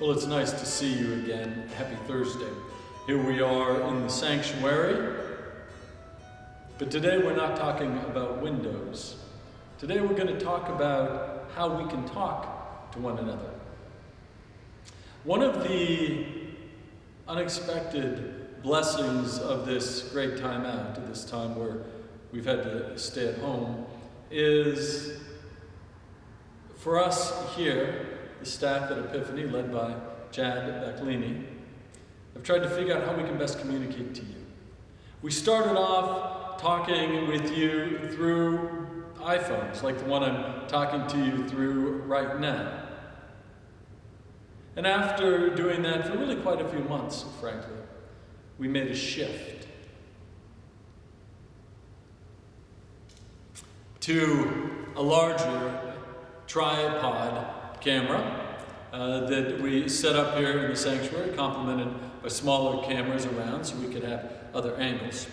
Well, it's nice to see you again. Happy Thursday. Here we are in the sanctuary. But today we're not talking about windows. Today we're going to talk about how we can talk to one another. One of the unexpected blessings of this great time out, at this time where we've had to stay at home, is for us here, the staff at Epiphany, led by Jad Backlini, have tried to figure out how we can best communicate to you. We started off talking with you through iPhones, like the one I'm talking to you through right now. And after doing that for really quite a few months, frankly, we made a shift to a larger tripod camera that we set up here in the sanctuary, complemented by smaller cameras around so we could have other angles.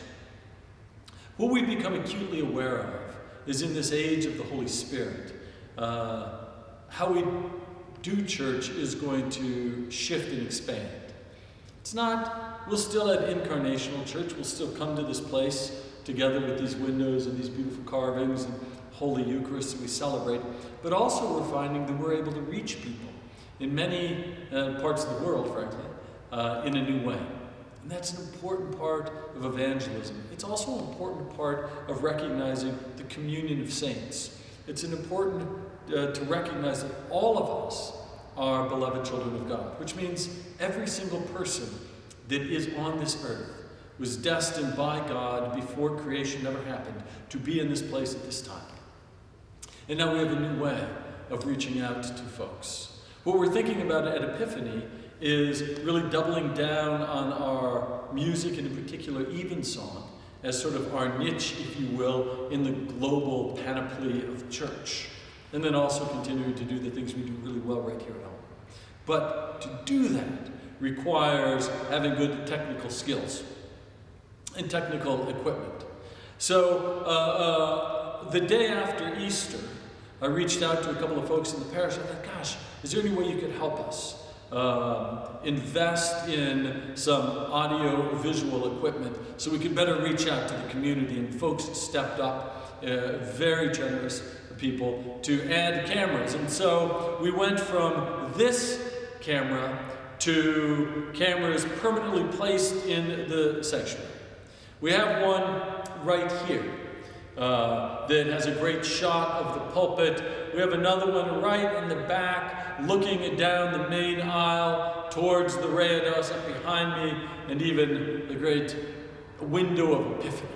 What we've become acutely aware of is in this age of the Holy Spirit, how we do church is going to shift and expand. It's not, we'll still have incarnational church, we'll still come to this place together with these windows and these beautiful carvings and Holy Eucharist that we celebrate, but also we're finding that we're able to reach people in many parts of the world, frankly, in a new way. And that's an important part of evangelism. It's also an important part of recognizing the communion of saints. It's an important to recognize that all of us are beloved children of God, which means every single person that is on this earth was destined by God before creation ever happened to be in this place at this time. And now we have a new way of reaching out to folks. What we're thinking about at Epiphany is really doubling down on our music, and in particular evensong, as sort of our niche, if you will, in the global panoply of church. And then also continuing to do the things we do really well right here at home. But to do that requires having good technical skills and technical equipment. So the day after Easter, I reached out to a couple of folks in the parish. I thought, gosh, is there any way you could help us invest in some audio-visual equipment so we could better reach out to the community? And folks stepped up, very generous people, to add cameras. And so we went from this camera to cameras permanently placed in the sanctuary. We have one right here that has a great shot of the pulpit. We have another one right in the back, looking down the main aisle towards the reredos up behind me, and even the great window of Epiphany.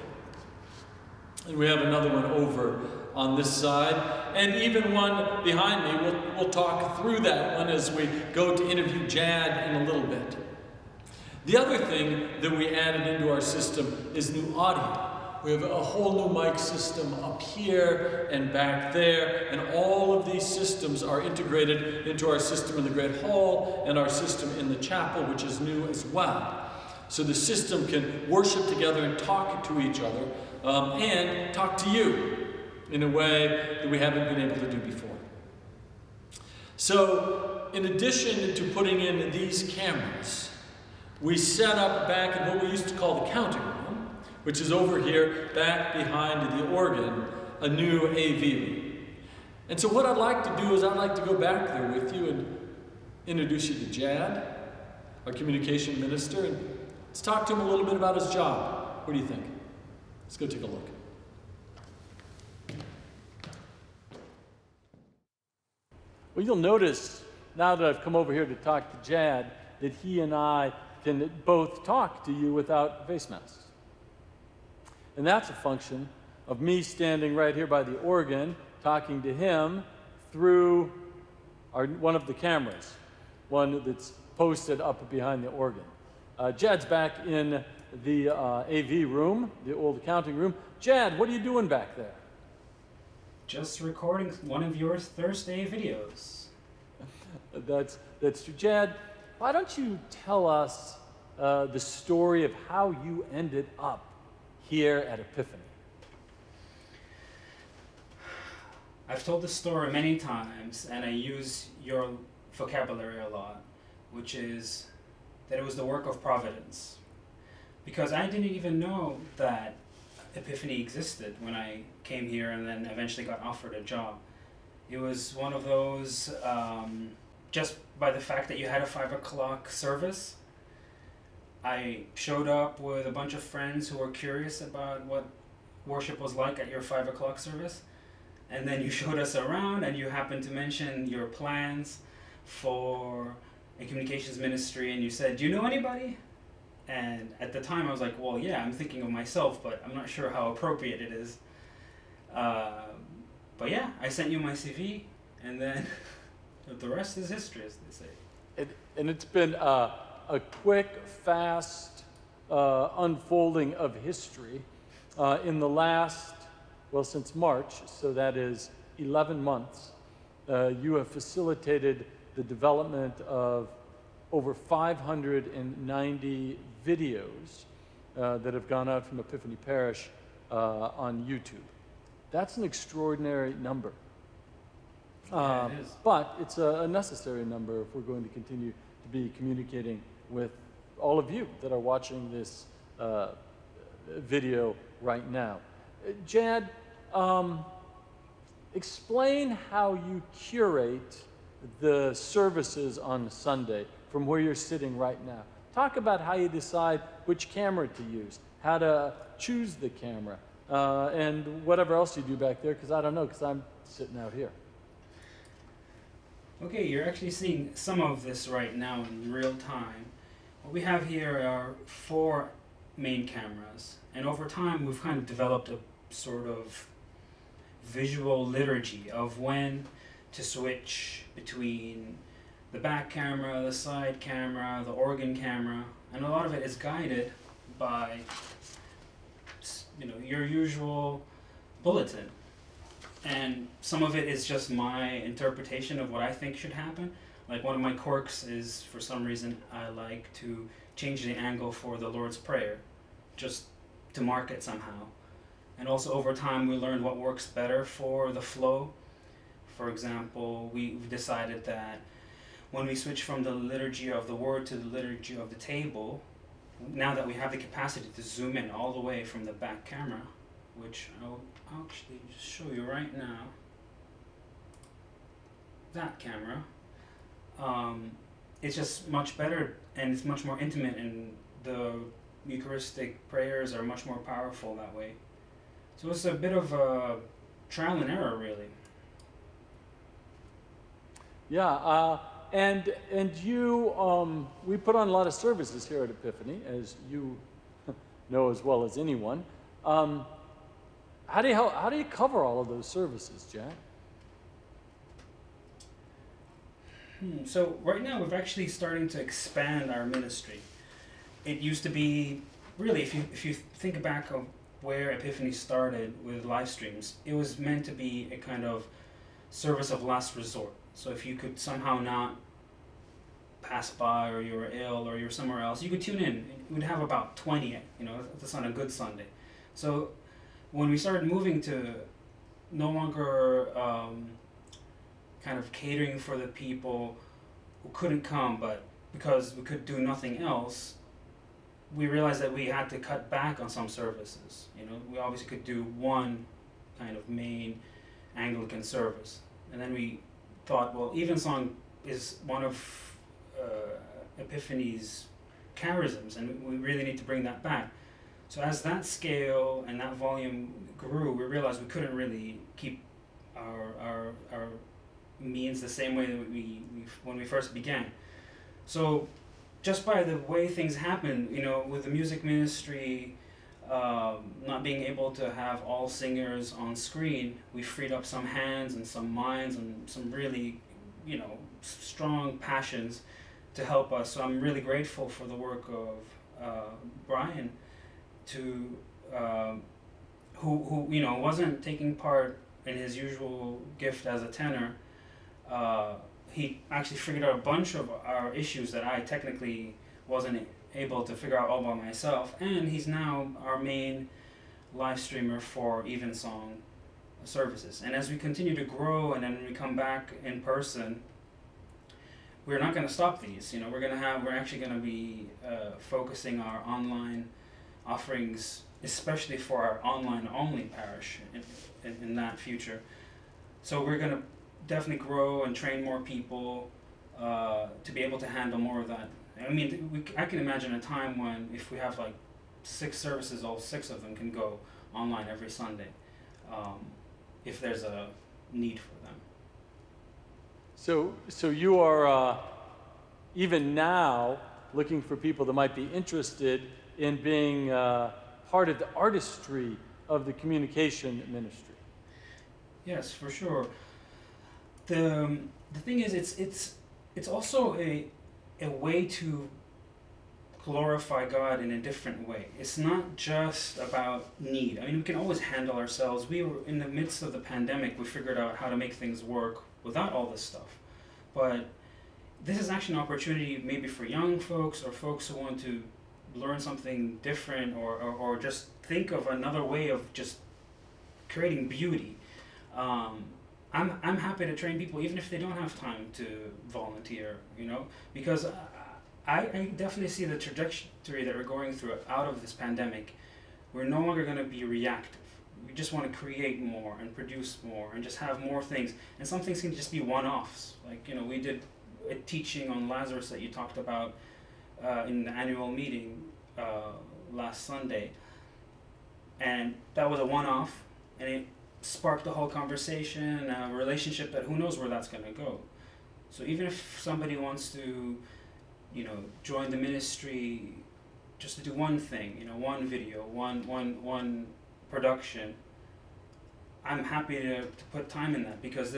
And we have another one over on this side, and even one behind me. We'll talk through that one as we go to interview Jad in a little bit. The other thing that we added into our system is new audio. We have a whole new mic system up here and back there, and all of these systems are integrated into our system in the Great Hall and our system in the chapel, which is new as well. So the system can worship together and talk to each other and talk to you in a way that we haven't been able to do before. So in addition to putting in these cameras, we set up back in what we used to call the counting room, which is over here back behind the organ, a new AV room. And so what I'd like to do is I'd like to go back there with you and introduce you to Jad, our communication minister, and let's talk to him a little bit about his job. What do you think? Let's go take a look. Well, you'll notice now that I've come over here to talk to Jad that he and I can both talk to you without face masks. And that's a function of me standing right here by the organ, talking to him through one of the cameras, one that's posted up behind the organ. Jad's back in the AV room, the old accounting room. Jad, what are you doing back there? Just recording one of your Thursday videos. That's true. Jad, why don't you tell us the story of how you ended up here at Epiphany? I've told this story many times, and I use your vocabulary a lot. which is that it was the work of providence. Because I didn't even know that Epiphany existed when I came here and then eventually got offered a job. It was one of those, just by the fact that you had a 5 o'clock service, I showed up with a bunch of friends who were curious about what worship was like at your 5 o'clock service. And then you showed us around and you happened to mention your plans for a communications ministry, and you said, "Do you know anybody?" And at the time I was like, well, yeah, I'm thinking of myself, but I'm not sure how appropriate it is. But yeah, I sent you my CV, and then the rest is history, as they say. And it's been a quick, fast unfolding of history in the last, well, since March, so that is 11 months. You have facilitated the development of over 590 videos that have gone out from Epiphany Parish on YouTube. That's an extraordinary number. Yeah, it is. But it's a necessary number if we're going to continue to be communicating with all of you that are watching this video right now. Jad, explain how you curate the services on Sunday from where you're sitting right now. Talk about how you decide which camera to use, how to choose the camera, and whatever else you do back there, because I don't know, because I'm sitting out here. Okay, you're actually seeing some of this right now in real time. What we have here are 4 main cameras, and over time we've kind of developed a sort of visual liturgy of when to switch between the back camera, the side camera, the organ camera, and a lot of it is guided by, you know, your usual bulletin. And some of it is just my interpretation of what I think should happen. Like one of my quirks is, for some reason, I like to change the angle for the Lord's Prayer, just to mark it somehow. And also over time we learned what works better for the flow. For example, we've decided that when we switch from the liturgy of the word to the liturgy of the table, now that we have the capacity to zoom in all the way from the back camera, which I'll actually just show you right now, that camera, it's just much better and it's much more intimate, and the Eucharistic prayers are much more powerful that way. So it's a bit of a trial and error, really. Yeah, and you, we put on a lot of services here at Epiphany, as you know as well as anyone. How do you cover all of those services, Jack? So right now we're actually starting to expand our ministry. It used to be, really, if you think back of where Epiphany started with live streams, it was meant to be a kind of service of last resort. So if you could somehow not pass by, or you were ill, or you're somewhere else, you could tune in. We'd have about 20, you know, that's on a good Sunday. So when we started moving to no longer kind of catering for the people who couldn't come, but because we could do nothing else, we realized that we had to cut back on some services. You know, we obviously could do one kind of main Anglican service, and then we thought, well, evensong is one of Epiphany's charisms, and we really need to bring that back. So as that scale and that volume grew, we realized we couldn't really keep our means the same way that we when we first began. So just by the way things happen, you know, with the music ministry not being able to have all singers on screen, we freed up some hands and some minds and some really, you know, strong passions to help us. So I'm really grateful for the work of Brian, to who you know wasn't taking part in his usual gift as a tenor. He actually figured out a bunch of our issues that I technically wasn't able to figure out all by myself, and he's now our main live streamer for evensong services. And as we continue to grow and then we come back in person, we're not going to stop these. You know, we're actually going to be focusing our online offerings, especially for our online only parish in that future. So we're going to definitely grow and train more people to be able to handle more of that. I mean, I can imagine a time when if we have like 6 services, all 6 of them can go online every Sunday, if there's a need for them. So you are even now looking for people that might be interested in being part of the artistry of the communication ministry. Yes, for sure. The thing is, it's also a way to glorify God in a different way. It's not just about need. I mean, we can always handle ourselves. We were in the midst of the pandemic. We figured out how to make things work without all this stuff. But this is actually an opportunity maybe for young folks or folks who want to learn something different or just think of another way of just creating beauty. I'm happy to train people even if they don't have time to volunteer, you know, because I definitely see the trajectory that we're going through out of this pandemic. We're no longer going to be reactive. We just want to create more and produce more and just have more things. And some things can just be one-offs. Like, you know, we did a teaching on Lazarus that you talked about in the annual meeting last Sunday. And that was a one-off, and it sparked a whole conversation, a relationship that who knows where that's going to go. So even if somebody wants to, you know, join the ministry just to do one thing, you know, one video, one production, I'm happy to put time in that, because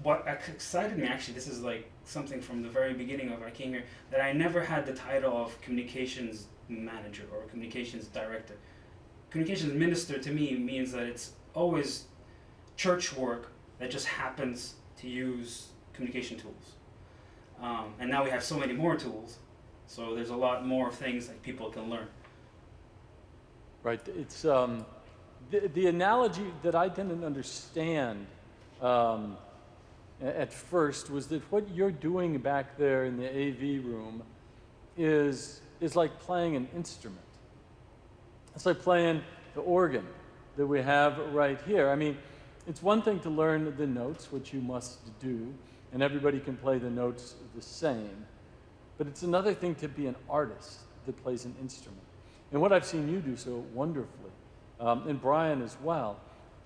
what excited me actually, this is like something from the very beginning of I came here, that I never had the title of communications manager or communications director. Communications minister to me means that it's always church work that just happens to use communication tools. And now we have so many more tools, so there's a lot more things that people can learn. Right. It's the analogy that I didn't understand at first was that what you're doing back there in the AV room is like playing an instrument. It's like playing the organ that we have right here. I mean, it's one thing to learn the notes, which you must do, and everybody can play the notes the same. But it's another thing to be an artist that plays an instrument. And what I've seen you do so wonderfully, and Brian as well,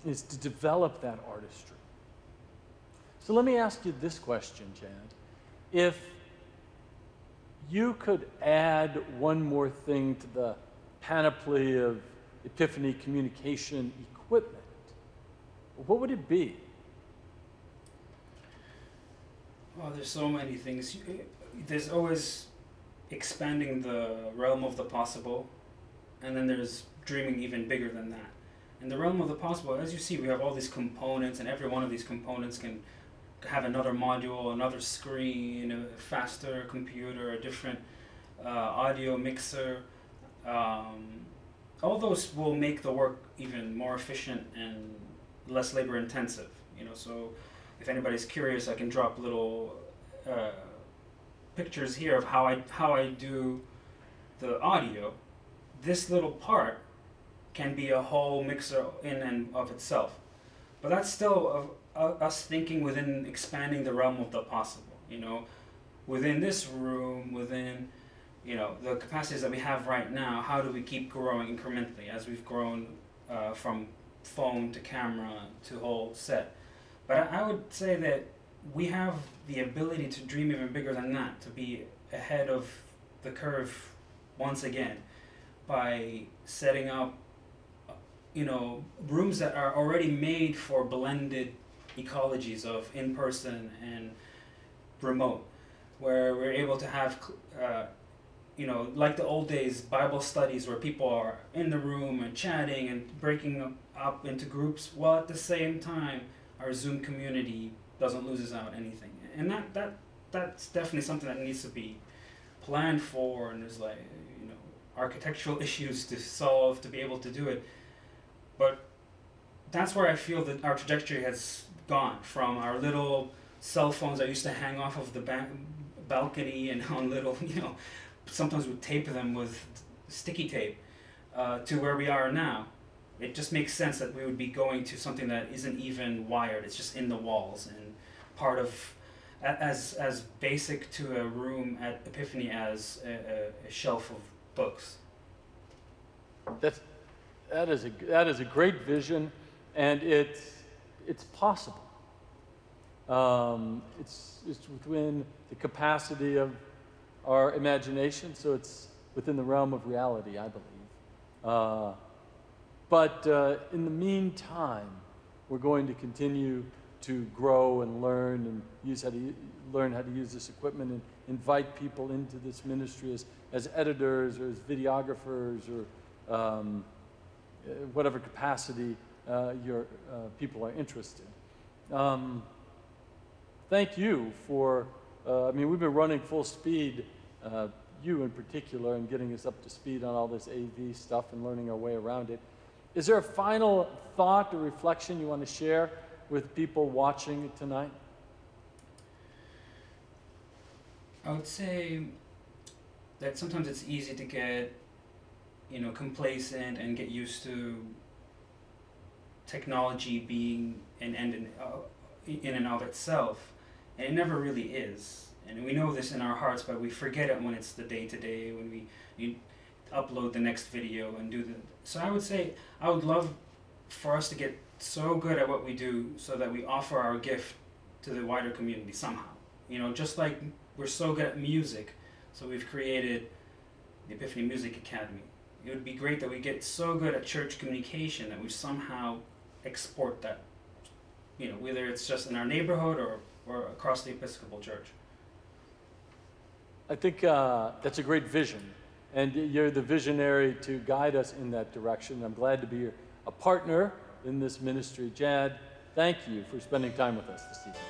is to develop that artistry. So let me ask you this question, Janet. If you could add one more thing to the panoply of Epiphany communication equipment, what would it be? Oh, there's so many things. There's always expanding the realm of the possible, and then there's dreaming even bigger than that. In the realm of the possible, as you see, we have all these components, and every one of these components can have another module, another screen, a faster computer, a different audio mixer. All those will make the work even more efficient and less labor intensive. You know, so if anybody's curious, I can drop little pictures here of how I do the audio. This little part can be a whole mixer in and of itself, but that's still us thinking within expanding the realm of the possible. You know, within this room, within, you know, the capacities that we have right now, how do we keep growing incrementally as we've grown from phone to camera to whole set? But I would say that we have the ability to dream even bigger than that, to be ahead of the curve once again by setting up, you know, rooms that are already made for blended ecologies of in-person and remote, where we're able to have you know, like the old days Bible studies where people are in the room and chatting and breaking up into groups, while at the same time our Zoom community doesn't lose out anything. And that's definitely something that needs to be planned for, and there's, like, you know, architectural issues to solve to be able to do it. But that's where I feel that our trajectory has gone from our little cell phones that used to hang off of the balcony and on little, sometimes we tape them with sticky tape, to where we are now. It just makes sense that we would be going to something that isn't even wired. It's just in the walls and part of, as basic to a room at Epiphany as a shelf of books. That is a great vision, and it's possible. It's within the capacity of our imagination, so it's within the realm of reality, I believe. But in the meantime, we're going to continue to grow and learn and learn how to use this equipment and invite people into this ministry as editors or as videographers or whatever capacity your people are interested. Thank you for, we've been running full speed, you in particular, and getting us up to speed on all this AV stuff and learning our way around it. Is there a final thought or reflection you want to share with people watching tonight? I would say that sometimes it's easy to get, complacent and get used to technology being an end in and of itself, and it never really is. And we know this in our hearts, but we forget it when it's the day-to-day, when you upload the next video and do the... So I would say, I would love for us to get so good at what we do so that we offer our gift to the wider community somehow. Just like we're so good at music, so we've created the Epiphany Music Academy. It would be great that we get so good at church communication that we somehow export that, whether it's just in our neighborhood or across the Episcopal Church. I think that's a great vision, and you're the visionary to guide us in that direction. I'm glad to be a partner in this ministry. Jad, thank you for spending time with us this evening.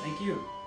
Thank you.